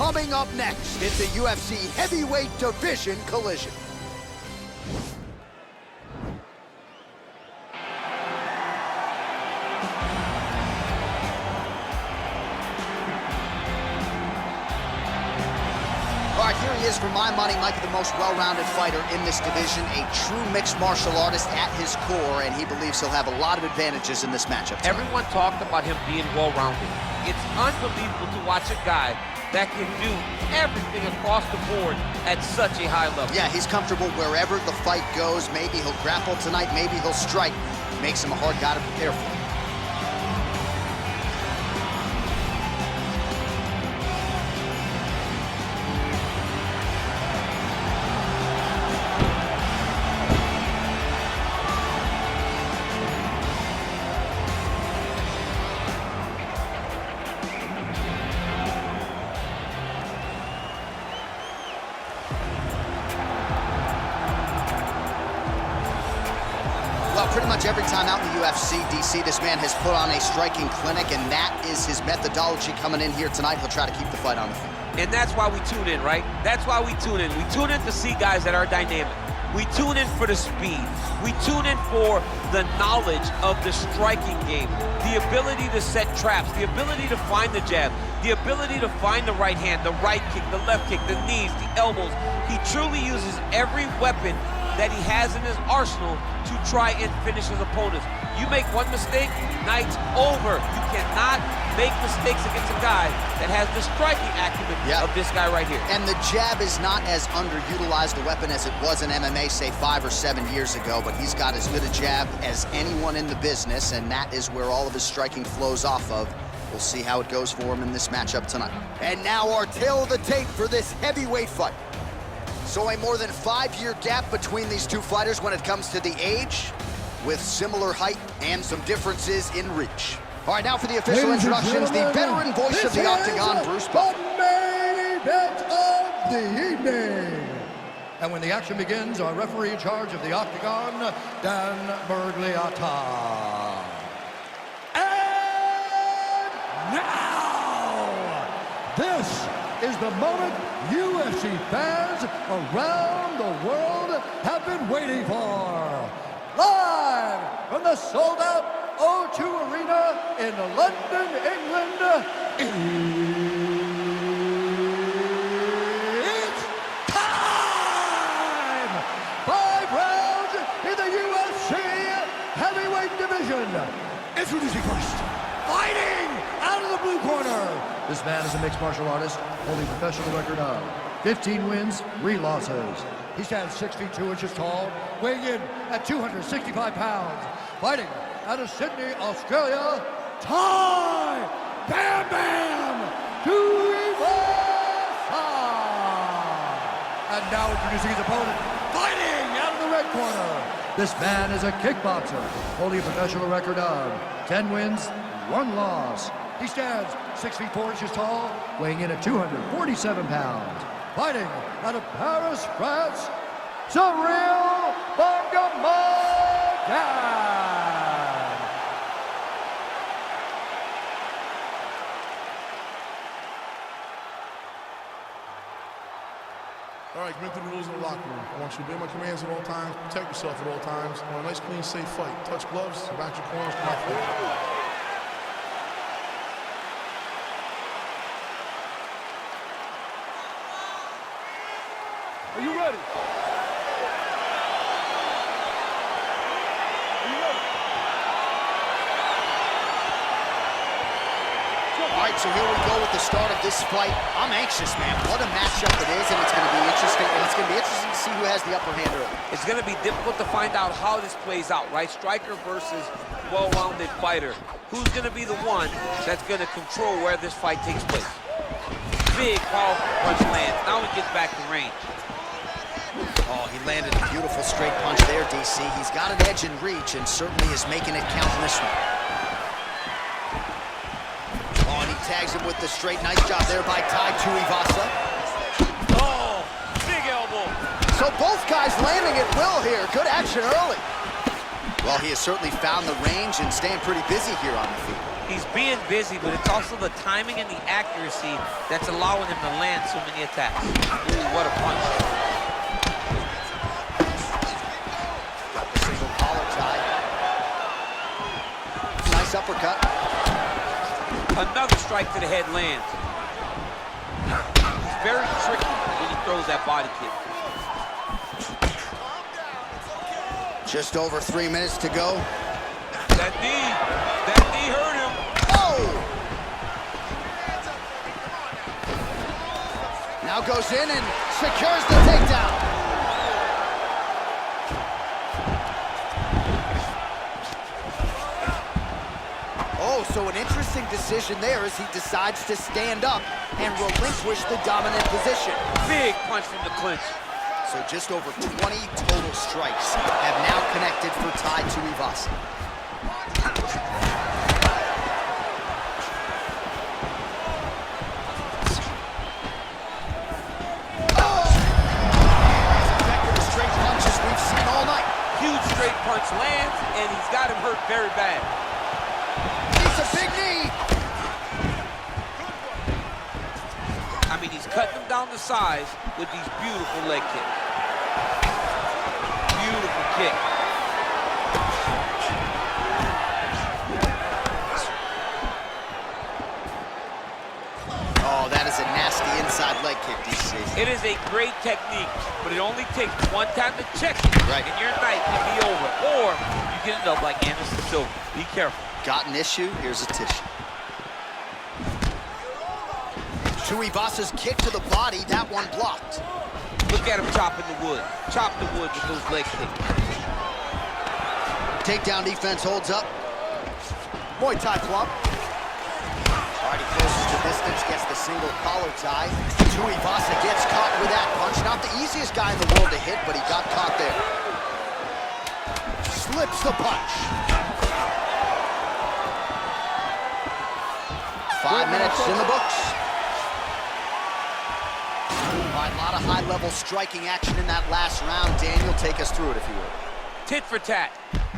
Coming up next, it's a UFC heavyweight division collision. All right, here he is, for my money, Mike, the most well-rounded fighter in this division, a true mixed martial artist at his core, and he believes he'll have a lot of advantages in this matchup tonight. Everyone talked about him being well-rounded. It's unbelievable to watch a guy that can do everything across the board at such a high level. Yeah, he's comfortable wherever the fight goes. Maybe he'll grapple tonight, maybe he'll strike. Makes him a hard guy to prepare for. Well, pretty much every time out in the UFC, DC, this man has put on a striking clinic, and that is his methodology coming in here tonight. He'll try to keep the fight on the feet. And that's why we tune in, right? That's why we tune in. We tune in to see guys that are dynamic. We tune in for the speed. We tune in for the knowledge of the striking game, the ability to set traps, the ability to find the jab, the ability to find the right hand, the right kick, the left kick, the knees, the elbows. He truly uses every weapon that he has in his arsenal to try and finish his opponents. You make one mistake, night's over. You cannot make mistakes against a guy that has the striking acumen of this guy right here. And the jab is not as underutilized a weapon as it was in MMA, say 5 or 7 years ago, but he's got as good a jab as anyone in the business, and that is where all of his striking flows off of. We'll see how it goes for him in this matchup tonight. And now our tale of the tape for this heavyweight fight. So a more than 5-year gap between these two fighters when it comes to the age, with similar height and some differences in reach. All right, now for the official introductions, the veteran voice of the Octagon, Bruce Bout. The main event of the evening. And when the action begins, our referee in charge of the Octagon, Dan Bergliata. And now, this is the moment UFC fans around the world have been waiting for. Live from the sold-out O2 Arena in London, England, it's time! 5 rounds in the UFC heavyweight division. Introducing first, fighting out of the blue corner. This man is a mixed martial artist, holding a professional record of 15 wins, 3 losses. He stands 6 feet 2 inches tall, weighing in at 265 pounds. Fighting out of Sydney, Australia, Tai Tuivasa. And now introducing his opponent, fighting out of the red corner. This man is a kickboxer, holding a professional record of 10 wins, 1 loss. He stands 6 feet 4 inches tall, weighing in at 247 pounds. Fighting out of Paris, France, Ciryl Gane Win. All right, commit to the rules in the locker room. I want you to obey my commands at all times, protect yourself at all times. I want a nice, clean, safe fight. Touch gloves, back your corners, come out there. Are you ready? All right, so here we go with the start of this fight. I'm anxious, man. What a matchup it is, and it's going to be interesting. And it's going to be interesting to see who has the upper hand early. It's going to be difficult to find out how this plays out, right? Striker versus well-rounded fighter. Who's going to be the one that's going to control where this fight takes place? Big, powerful punch lands. Now he gets back to range. Oh, he landed a beautiful straight punch there, DC. He's got an edge in reach and certainly is making it count in this one. Oh, and he tags him with the straight. Nice job there by Tai Tuivasa. Oh, big elbow. So both guys landing at will here. Good action early. Well, he has certainly found the range and staying pretty busy here on the feet. He's being busy, but it's also the timing and the accuracy that's allowing him to land so many attacks. Ooh, what a punch. Got the single collar tie. Nice uppercut. Another strike to the head lands. He's very tricky when he throws that body kick. Just over 3 minutes to go. That knee hurt him. Oh! Now goes in and secures the takedown. Oh, so an interesting decision there as he decides to stand up and relinquish the dominant position. Big punch from the clinch. So just over 20 total strikes have now connected for Tai Tuivasa. Punch lands, and he's got him hurt very bad. It's a big knee. I mean, he's cutting him down to size with these beautiful leg kicks. Beautiful kick. Oh, that is a nasty inside leg kick, DC. It is a great technique, but it only takes one time to check it, right, and your night can be over. Or you can end up like Anderson Silva. Be careful. Got an issue? Here's a tissue. Tuivasa's kick to the body, that one blocked. Look at him chopping the wood. Chop the wood with those leg kicks. Takedown defense holds up. Muay Thai club. All right, he closes the distance, gets the single collar tie. Tuivasa gets caught with that punch. Not the easiest guy in the world to hit, but he got caught there. Slips the punch. 5 minutes in the books. All right, a lot of high-level striking action in that last round. Daniel, take us through it, if you would. Tit for tat.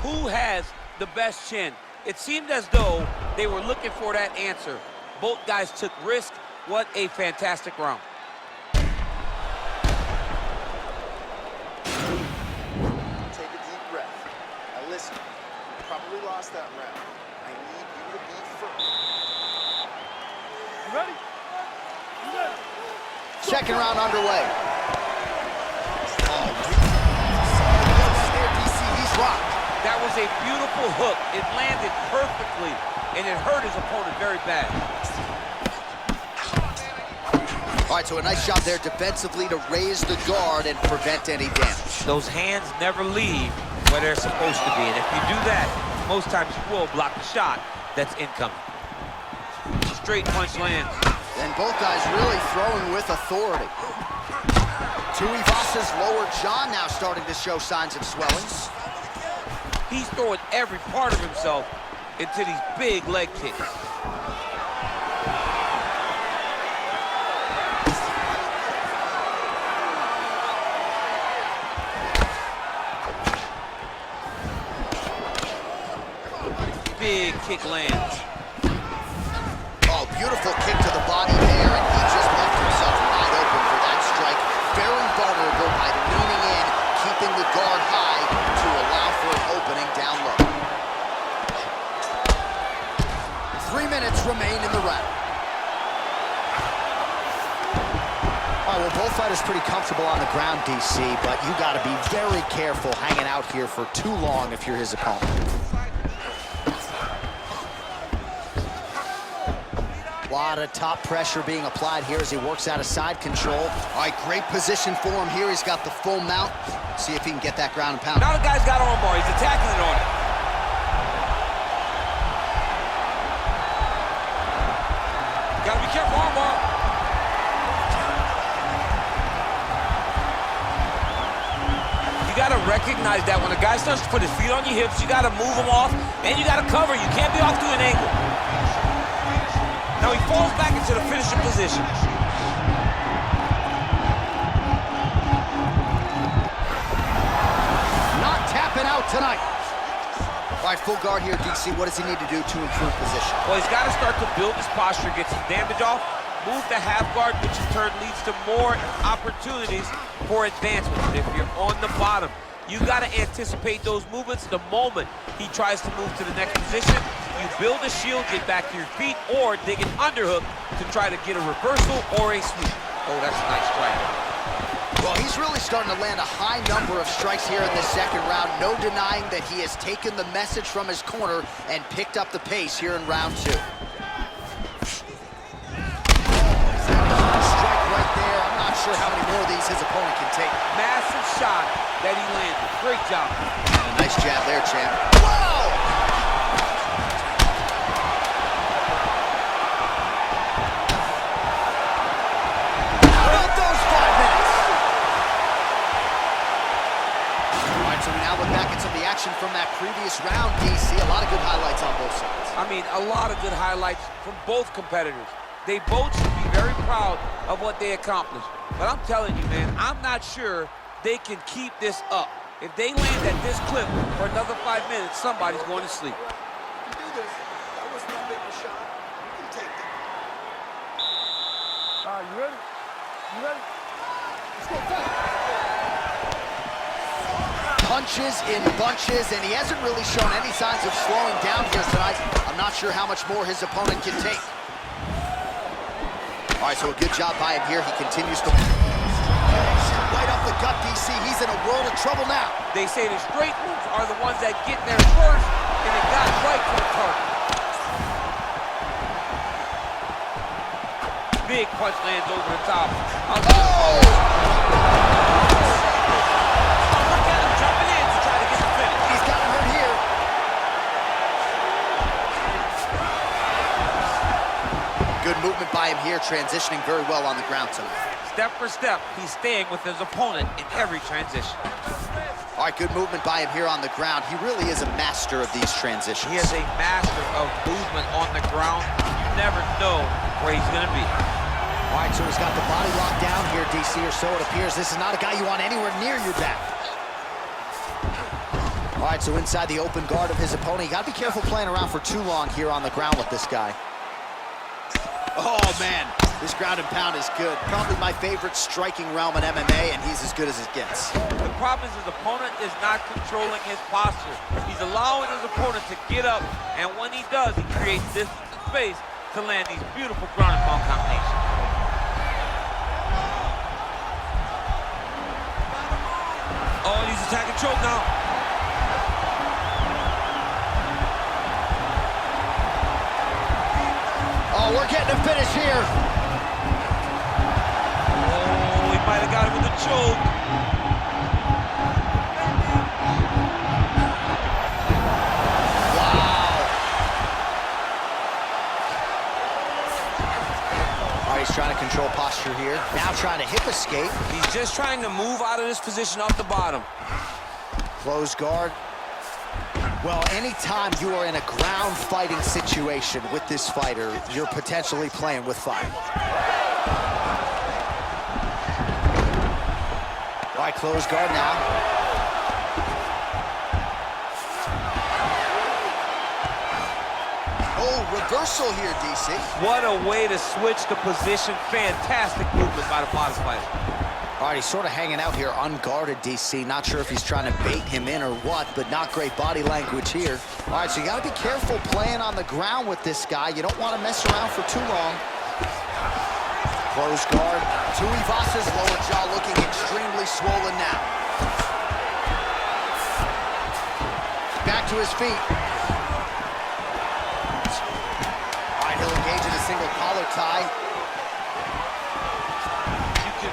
Who has the best chin? It seemed as though they were looking for that answer. Both guys took risk. What a fantastic round. Take a deep breath. Now listen, you probably lost that round. I need you to be firm. You ready? You ready? Second round underway. Oh, DC, he's rocked. That was a beautiful hook. It landed perfectly, and it hurt his opponent very bad. All right, so a nice job there defensively to raise the guard and prevent any damage. Those hands never leave where they're supposed to be, and if you do that, most times you will block the shot that's incoming. Straight punch lands. And both guys really throwing with authority. Tuivasa's lower jaw now starting to show signs of swelling. He's throwing every part of himself into these big leg kicks. Big kick lands. Oh, beautiful kick to the body there, and he just left himself wide open for that strike. Very vulnerable by leaning in, keeping the guard high to allow for an opening down low. 3 minutes remain in the round. All right, well, both fighters pretty comfortable on the ground, DC, but you got to be very careful hanging out here for too long if you're his opponent. A lot of top pressure being applied here as he works out of side control. All right, great position for him here. He's got the full mount. See if he can get that ground and pound. Now the guy's got armbar. He's attacking it on it. Gotta be careful, armbar. You gotta recognize that when a guy starts to put his feet on your hips, you gotta move him off, and you gotta cover. You can't be off to an angle. Now he falls back into the finishing position. Not tapping out tonight. All right, full guard here, DC. What does he need to do to improve position? Well, he's got to start to build his posture, get some damage off, move to half guard, which in turn leads to more opportunities for advancement. If you're on the bottom, you got to anticipate those movements the moment he tries to move to the next position. You build a shield, get back to your feet, or dig an underhook to try to get a reversal or a sweep. Oh, that's a nice strike. Well, he's really starting to land a high number of strikes here in this second round. No denying that he has taken the message from his corner and picked up the pace here in round 2. Strike right there. I'm not sure how many more of these his opponent can take. Massive shot that he landed. Great job. And a nice jab there, champ. Whoa! From that previous round, DC, a lot of good highlights on both sides. I mean, a lot of good highlights from both competitors. They both should be very proud of what they accomplished. But I'm telling you, man, I'm not sure they can keep this up. If they land at this clip for another 5 minutes, somebody's going to sleep. You can do this. That was not big a shot. You can take that. All right, you ready? You ready? Let's go, fight. Punches in bunches, and he hasn't really shown any signs of slowing down here tonight. I'm not sure how much more his opponent can take. All right, so a good job by him here. He continues to... Right up the gut, DC. He's in a world of trouble now. They say the straight moves are the ones that get there first, and it got right to the target. Big punch lands over the top. Good movement by him here, transitioning very well on the ground tonight. Step for step, he's staying with his opponent in every transition. All right, good movement by him here on the ground. He really is a master of these transitions. He is a master of movement on the ground. You never know where he's going to be. All right, so he's got the body locked down here, DC, or so it appears. This is not a guy you want anywhere near your back. All right, so inside the open guard of his opponent. You got to be careful playing around for too long here on the ground with this guy. Oh, man, this ground and pound is good. Probably my favorite striking realm in MMA, and he's as good as it gets. The problem is his opponent is not controlling his posture. He's allowing his opponent to get up, and when he does, he creates distance and space to land these beautiful ground and pound combinations. Oh, and he's attacking choke now. Oh, we're getting a finish here. Oh, he might have got him with a choke. Wow. All right, he's trying to control posture here. Now trying to hip escape. He's just trying to move out of this position off the bottom. Close guard. Well, anytime you are in a ground fighting situation with this fighter, you're potentially playing with fire. All right, close guard now. Oh, reversal here, DC. What a way to switch the position. Fantastic movement by the bottom fighter. All right, he's sort of hanging out here unguarded, DC. Not sure if he's trying to bait him in or what, but not great body language here. All right, so you got to be careful playing on the ground with this guy. You don't want to mess around for too long. Close guard. Tuivasa's lower jaw looking extremely swollen now. Back to his feet. All right, he'll engage in a single collar tie.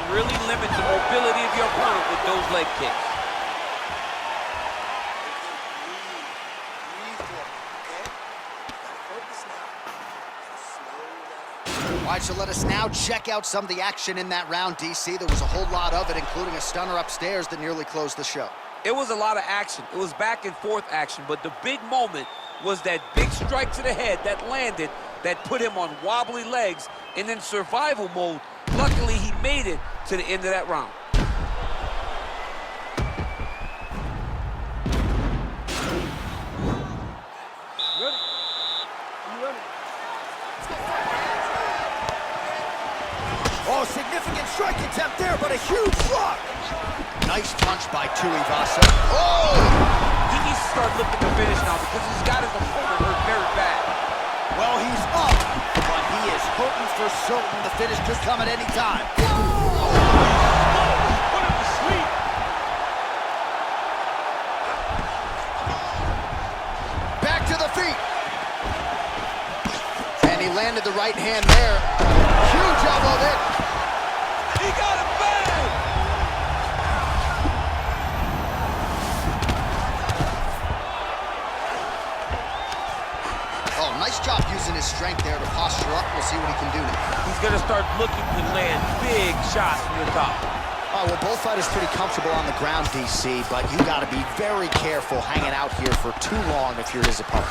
Really limit the mobility of your opponent with those leg kicks. All right, so let us now check out some of the action in that round, DC. There was a whole lot of it, including a stunner upstairs that nearly closed the show. It was a lot of action. It was back and forth action, but the big moment was that big strike to the head that landed, that put him on wobbly legs, and in survival mode, luckily he made it to the end of that round. strike attempt there, but a huge block. Nice punch by Tuivasa. Oh! He needs to start looking to finish now because he's got his opponent hurt very bad. Well, he's up, but he is hurting for certain. The finish could come at any time. Put him to sleep. Back to the feet. And he landed the right hand there. Huge elbow there. He got him bad. Oh, nice job using his strength there to posture up. We'll see what he can do now. He's going to start looking to land big shots from the top. Oh, well, both fighters pretty comfortable on the ground, DC, but you got to be very careful hanging out here for too long if you're his opponent.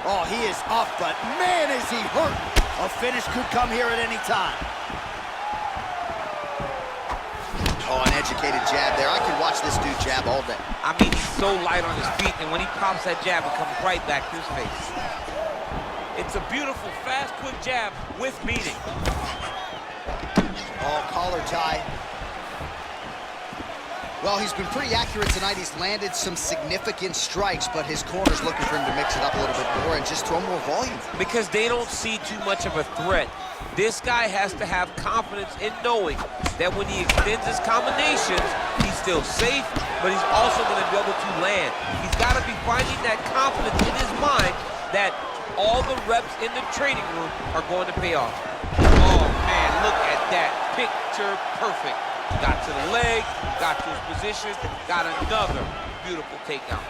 Oh, he is up, but man, is he hurt. A finish could come here at any time. Oh, an educated jab there. I could watch this dude jab all day. I mean, he's so light on his feet, and when he pops that jab, it comes right back to his face. It's a beautiful, fast, quick jab with meaning. Oh, collar tie. Well, he's been pretty accurate tonight. He's landed some significant strikes, but his corner's looking for him to mix it up a little bit more and just throw more volume. Because they don't see too much of a threat. This guy has to have confidence in knowing that when he extends his combinations, he's still safe, but he's also going to be able to land. He's got to be finding that confidence in his mind that all the reps in the training room are going to pay off. Oh, man, look at that. Picture perfect. Got to the leg, got to his position, got another beautiful takedown.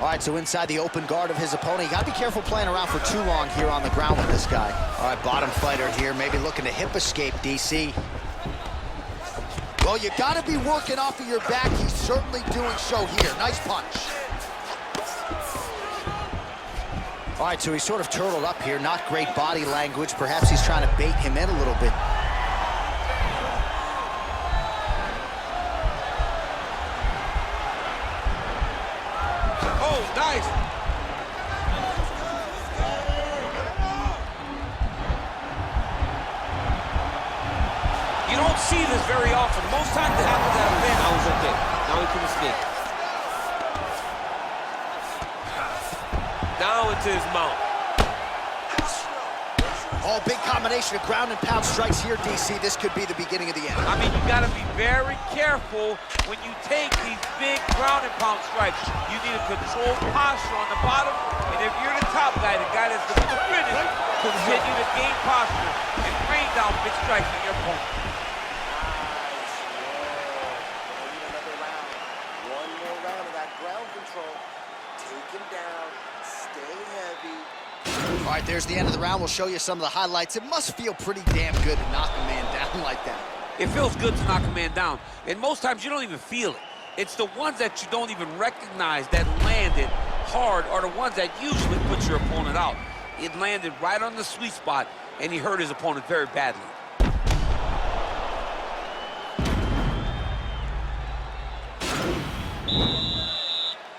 All right, so inside the open guard of his opponent. You got to be careful playing around for too long here on the ground with this guy. All right, bottom fighter here, maybe looking to hip escape, DC. Well, you got to be working off of your back. He's certainly doing so here. Nice punch. All right, so he's sort of turtled up here. Not great body language. Perhaps he's trying to bait him in a little bit. Nice. You don't see this very often. Most times it happens at a bend. Now he's okay. Now he can escape. Now into his mount. Oh, big combination of ground and pound strikes here, DC. This could be the beginning of the end. I mean, you got to be very careful when you take these big ground and pound strikes. You need a controlled posture on the bottom, and if you're the top guy, the guy that's going to finish, continue to gain posture and rain down big strikes on your opponent. Nice. We need another round. One more round of that ground control. Take him down. Stay heavy. All right, there's the end of the round. We'll show you some of the highlights. It must feel pretty damn good to knock a man down like that. It feels good to knock a man down, and most times you don't even feel it. It's the ones that you don't even recognize that landed hard are the ones that usually put your opponent out. It landed right on the sweet spot, and he hurt his opponent very badly.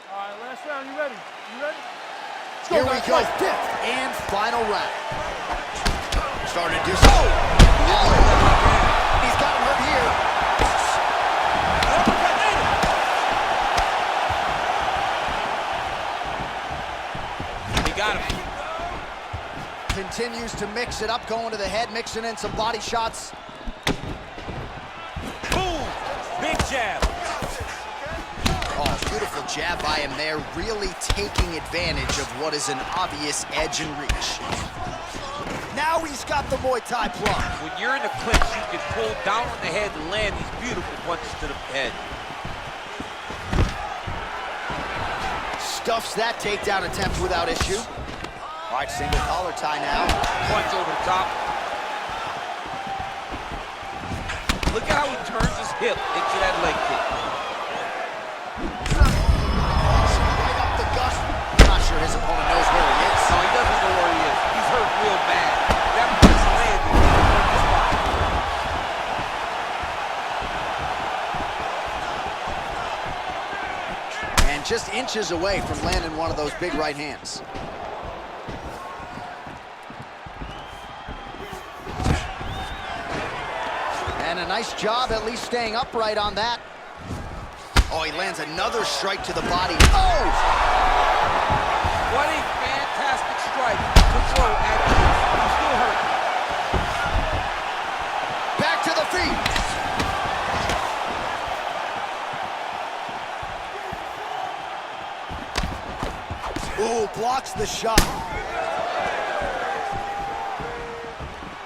All right, last round. You ready? You ready? Here we go, fifth and final round. Starting to do so. He's got him hurt here. He got him. Continues to mix it up, going to the head, mixing in some body shots. Boom! Big jab. Oh, beautiful jab by him there, really taking advantage of what is an obvious edge and reach. Now he's got the Muay Thai plug. When you're in the clinch, you can pull down on the head and land these beautiful punches to the head. Stuffs that takedown attempt without issue. All right, single collar tie now. Punch over the top. Look at how he turns his hip into that leg kick. Right up the gut. I'm not sure his opponent knows where he is. No, he doesn't know where he is. He's hurt real bad. That punch landed in the spot. And just inches away from landing one of those big right hands. And a nice job at least staying upright on that. Oh, he lands another strike to the body. Oh! What a fantastic strike to throw at East. He's still hurt. Back to the feet. Ooh, blocks the shot.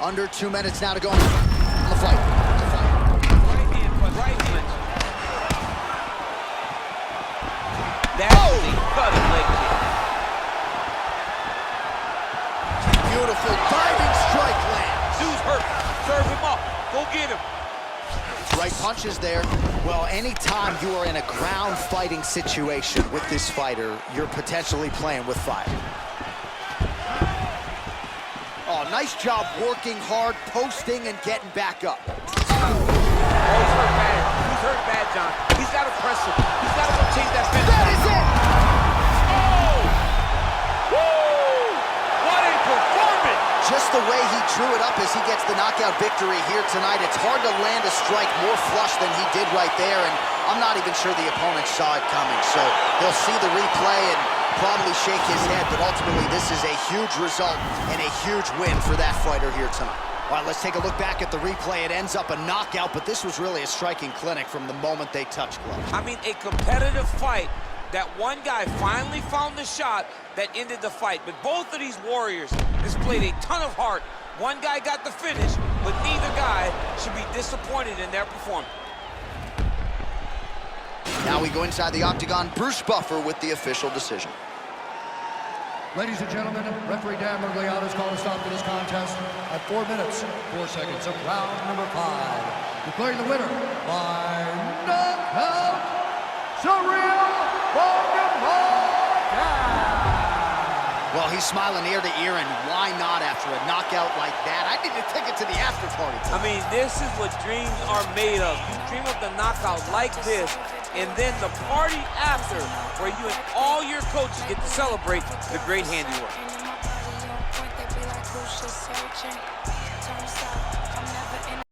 Under 2 minutes now to go on the fight. Right hand, but right hand. That's a cutting leg kick. Beautiful diving strike lands. Dude's hurt. Serve him up. Go get him. Right punches there. Well, anytime you are in a ground fighting situation with this fighter, you're potentially playing with fire. Oh, nice job working hard, posting, and getting back up. Oh, he's hurt bad. He's hurt bad, John. He's got to press him. He's got to go chase that finish. That is it! Oh! Woo! What a performance! Just the way he drew it up as he gets the knockout victory here tonight, it's hard to land a strike more flush than he did right there, and I'm not even sure the opponent saw it coming, so he'll see the replay and probably shake his head, but ultimately this is a huge result and a huge win for that fighter here tonight. All right, let's take a look back at the replay. It ends up a knockout, but this was really a striking clinic from the moment they touched gloves. I mean, a competitive fight. That one guy finally found the shot that ended the fight. But both of these warriors displayed a ton of heart. One guy got the finish, but neither guy should be disappointed in their performance. Now we go inside the octagon. Bruce Buffer with the official decision. Ladies and gentlemen, referee Dan Mergliano has called a stop to this contest at 4 minutes, 4 seconds of round number 5. Declaring the winner by knockout, Ciryl Gane Win. Well, he's smiling ear to ear, and why not after a knockout like that? I need a ticket to the after party. I mean, this is what dreams are made of. You dream of the knockout like this, and then the party after, where you and all your coaches get to celebrate the great handiwork.